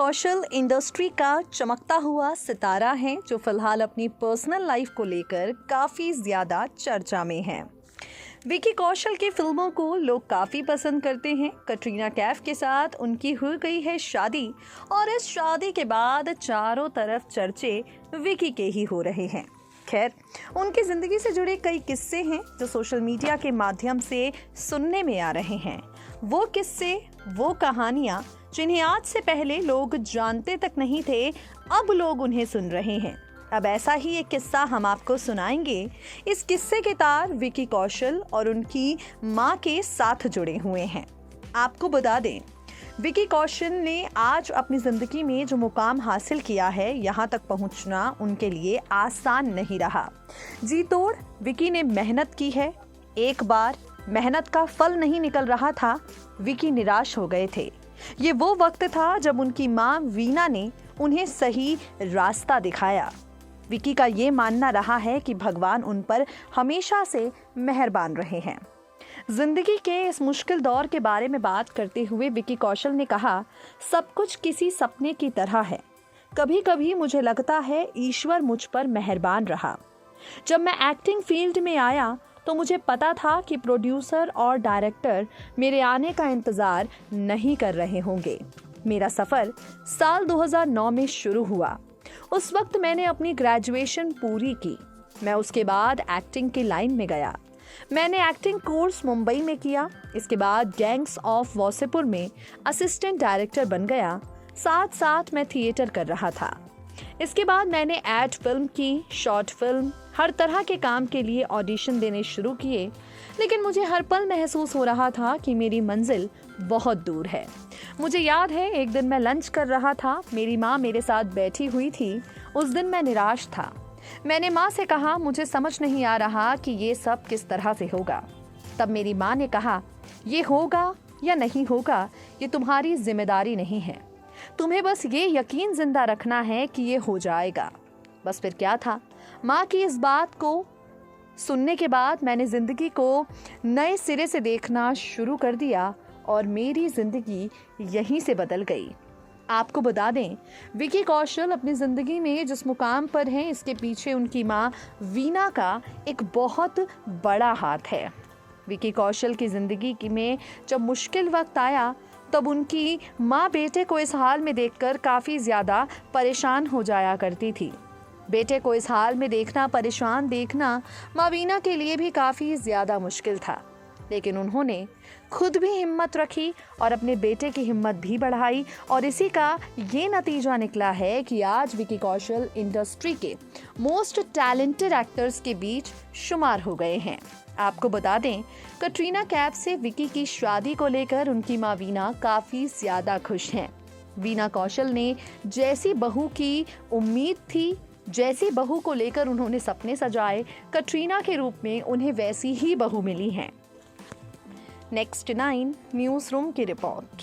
कौशल industry का चमकता हुआ सितारा है जो फिलहाल अपनी पर्सनल लाइफ को लेकर काफ़ी ज़्यादा चर्चा में है। विकी कौशल की फिल्मों को लोग काफ़ी पसंद करते हैं। कटरीना कैफ के साथ उनकी हो गई है शादी और इस शादी के बाद चारों तरफ चर्चे विकी के ही हो रहे हैं। खैर, उनकी ज़िंदगी से जुड़े कई किस्से हैं जो सोशल मीडिया के माध्यम से सुनने में आ रहे हैं। वो किस्से, वो कहानियाँ जिन्हें आज से पहले लोग जानते तक नहीं थे, अब लोग उन्हें सुन रहे हैं। अब ऐसा ही एक किस्सा हम आपको सुनाएंगे। इस किस्से के तार विकी कौशल और उनकी मां के साथ जुड़े हुए हैं। आपको बता दें, विकी कौशल ने आज अपनी ज़िंदगी में जो मुकाम हासिल किया है, यहाँ तक पहुँचना उनके लिए आसान नहीं रहा। जी तोड़ विकी ने मेहनत की है। एक बार मेहनत का फल नहीं निकल रहा था, विकी निराश हो गए थे। ये वो वक्त था जब उनकी मां वीना ने उन्हें सही रास्ता दिखाया। विकी का ये मानना रहा है कि भगवान उन पर हमेशा से मेहरबान रहे हैं। जिंदगी के इस मुश्किल दौर के बारे में बात करते हुए विकी कौशल ने कहा, सब कुछ किसी सपने की तरह है। कभी कभी मुझे लगता है ईश्वर मुझ पर मेहरबान रहा। जब मैं एक्टिंग फील्ड में आया तो मुझे पता था कि प्रोड्यूसर और डायरेक्टर मेरे आने का इंतज़ार नहीं कर रहे होंगे। मेरा सफ़र साल 2009 में शुरू हुआ। उस वक्त मैंने अपनी ग्रेजुएशन पूरी की। मैं उसके बाद एक्टिंग की लाइन में गया। मैंने एक्टिंग कोर्स मुंबई में किया। इसके बाद गैंग्स ऑफ वासेपुर में असिस्टेंट डायरेक्टर बन गया। साथ साथ मैं थिएटर कर रहा था। इसके बाद मैंने एड फिल्म की, शॉर्ट फिल्म, हर तरह के काम के लिए ऑडिशन देने शुरू किए। लेकिन मुझे हर पल महसूस हो रहा था कि मेरी मंजिल बहुत दूर है। मुझे याद है, एक दिन मैं लंच कर रहा था। मेरी माँ मेरे साथ बैठी हुई थी। उस दिन मैं निराश था। मैंने माँ से कहा, मुझे समझ नहीं आ रहा कि ये सब किस तरह से होगा। तब मेरी माँ ने कहा, ये होगा या नहीं होगा ये तुम्हारी जिम्मेदारी नहीं है। तुम्हें बस ये यकीन जिंदा रखना है कि ये हो जाएगा। बस फिर क्या था, माँ की इस बात को सुनने के बाद मैंने ज़िंदगी को नए सिरे से देखना शुरू कर दिया और मेरी ज़िंदगी यहीं से बदल गई। आपको बता दें, विकी कौशल अपनी ज़िंदगी में जिस मुकाम पर हैं, इसके पीछे उनकी माँ वीना का एक बहुत बड़ा हाथ है। विकी कौशल की ज़िंदगी में जब मुश्किल वक्त आया तब उनकी माँ बेटे को इस हाल में देखकर काफ़ी ज़्यादा परेशान हो जाया करती थी। बेटे को इस हाल में देखना, परेशान देखना माँ वीना के लिए भी काफ़ी ज़्यादा मुश्किल था। लेकिन उन्होंने खुद भी हिम्मत रखी और अपने बेटे की हिम्मत भी बढ़ाई और इसी का ये नतीजा निकला है कि आज विकी कौशल इंडस्ट्री के मोस्ट टैलेंटेड एक्टर्स के बीच शुमार हो गए हैं। आपको बता दें, कटरीना कैफ से विकी की शादी को लेकर उनकी माँ वीना काफ़ी ज़्यादा खुश हैं। वीना कौशल ने जैसी बहू की उम्मीद थी, जैसी बहू को लेकर उन्होंने सपने सजाए, कटरीना के रूप में उन्हें वैसी ही बहू मिली हैं। नेक्स्ट 9 न्यूज़ रूम की रिपोर्ट।